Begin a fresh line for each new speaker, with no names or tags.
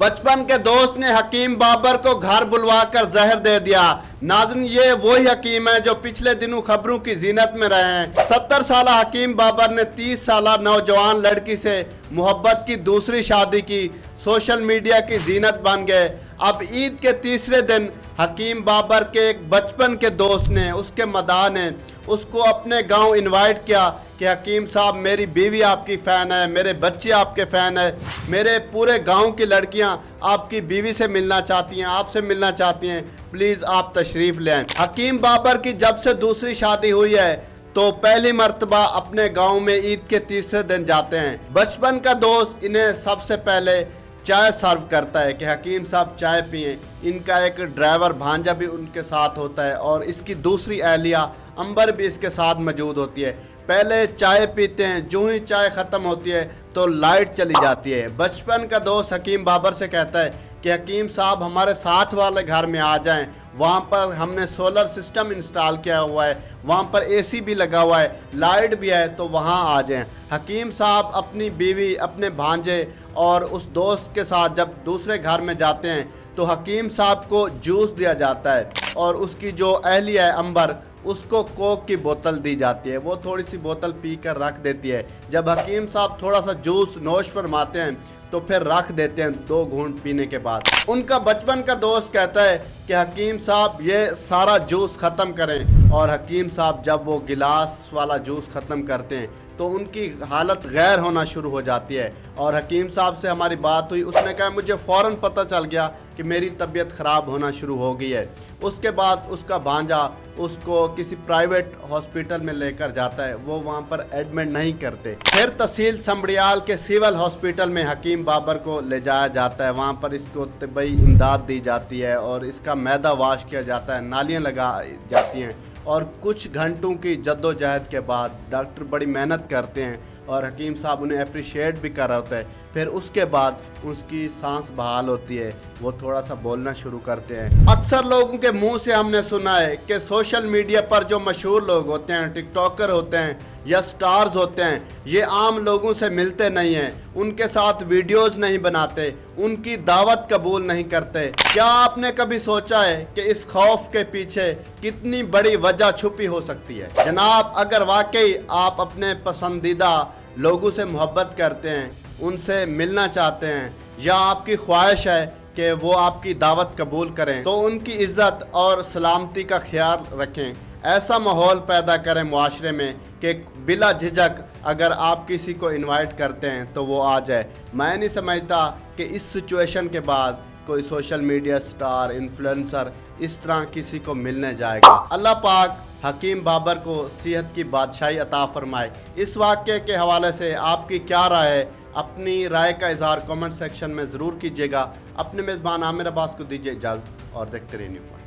बचपन के दोस्त ने हकीम बाबर को घर बुलवाकर जहर दे दिया। नाज़रीन, ये वही हकीम है जो पिछले दिनों खबरों की जीनत में रहे हैं। 70 साल हकीम बाबर ने 30 साल नौजवान लड़की से मोहब्बत की दूसरी शादी की, सोशल मीडिया की जीनत बन गए। अब ईद के तीसरे दिन हकीम बाबर के एक बचपन के दोस्त ने, उसके मदाह ने उसको अपने गांव इनवाइट किया कि हकीम साहब, मेरी बीवी आपकी फ़ैन है, मेरे बच्चे आपके फ़ैन है, मेरे पूरे गांव की लड़कियां आपकी बीवी से मिलना चाहती हैं, आपसे मिलना चाहती हैं, प्लीज़ आप तशरीफ़ ले आएं। हकीम बाबर की जब से दूसरी शादी हुई है तो पहली मर्तबा अपने गांव में ईद के तीसरे दिन जाते हैं। बचपन का दोस्त इन्हें सबसे पहले चाय सर्व करता है कि हकीम साहब चाय पिएं। इनका एक ड्राइवर भांजा भी उनके साथ होता है और इसकी दूसरी अहलिया अंबर भी इसके साथ मौजूद होती है। पहले चाय पीते हैं, जो ही चाय ख़त्म होती है तो लाइट चली जाती है। बचपन का दोस्त हकीम बाबर से कहता है कि हकीम साहब, हमारे साथ वाले घर में आ जाएं, वहाँ पर हमने सोलर सिस्टम इंस्टॉल किया हुआ है, वहाँ पर एसी भी लगा हुआ है, लाइट भी है, तो वहाँ आ जाएं। हकीम साहब अपनी बीवी, अपने भांजे और उस दोस्त के साथ जब दूसरे घर में जाते हैं तो हकीम साहब को जूस दिया जाता है और उसकी जो अहलिया है अंबर, उसको कोक की बोतल दी जाती है। वो थोड़ी सी बोतल पी कर रख देती है। जब हकीम साहब थोड़ा सा जूस नोश फरमाते हैं तो फिर रख देते हैं 2 घूंट पीने के बाद। उनका बचपन का दोस्त कहता है कि हकीम साहब ये सारा जूस ख़त्म करें, और हकीम साहब जब वो गिलास वाला जूस ख़त्म करते हैं तो उनकी हालत गैर होना शुरू हो जाती है। और हकीम साहब से हमारी बात हुई, उसने कहा मुझे फ़ौरन पता चल गया कि मेरी तबीयत ख़राब होना शुरू हो गई है। उसके बाद उसका भांजा उसको किसी प्राइवेट हॉस्पिटल में लेकर जाता है, वो वहाँ पर एडमिट नहीं करते। फिर तहसील समड़ियाल के सिविल हॉस्पिटल में हकीम बाबर को ले जाया जाता है। वहाँ पर इसको तिब्बी इमदाद दी जाती है और इसका मैदा वाश किया जाता है, नालियाँ लगाई जाती हैं, और कुछ घंटों की जद्दोजहद के बाद डॉक्टर बड़ी मेहनत करते हैं और हकीम साहब उन्हें अप्रिशिएट भी कर रहा होता है। फिर उसके बाद उसकी सांस बहाल होती है, वो थोड़ा सा बोलना शुरू करते हैं। अक्सर लोगों के मुंह से हमने सुना है कि सोशल मीडिया पर जो मशहूर लोग होते हैं, टिकटॉकर होते हैं या स्टार्स होते हैं, ये आम लोगों से मिलते नहीं हैं, उनके साथ वीडियोस नहीं बनाते, उनकी दावत कबूल नहीं करते। क्या आपने कभी सोचा है कि इस खौफ के पीछे कितनी बड़ी वजह छुपी हो सकती है? जनाब, अगर वाकई आप अपने पसंदीदा लोगों से मोहब्बत करते हैं, उनसे मिलना चाहते हैं, या आपकी ख्वाहिश है कि वो आपकी दावत कबूल करें, तो उनकी इज़्ज़त और सलामती का ख्याल रखें। ऐसा माहौल पैदा करें मुआशरे में कि बिला झिझक अगर आप किसी को इनवाइट करते हैं तो वो आ जाए। मैं नहीं समझता कि इस सिचुएशन के बाद कोई सोशल मीडिया स्टार, इन्फ्लुएंसर इस तरह किसी को मिलने जाएगा। अल्लाह पाक हकीम बाबर को सेहत की बादशाही अता फरमाए। इस वाक़े के हवाले से आपकी क्या राय है? अपनी राय का इज़हार कमेंट सेक्शन में ज़रूर कीजिएगा। अपने मेज़बान आमिर अब्बास को दीजिए इजाज़त और देखते रहिए न्यूज़।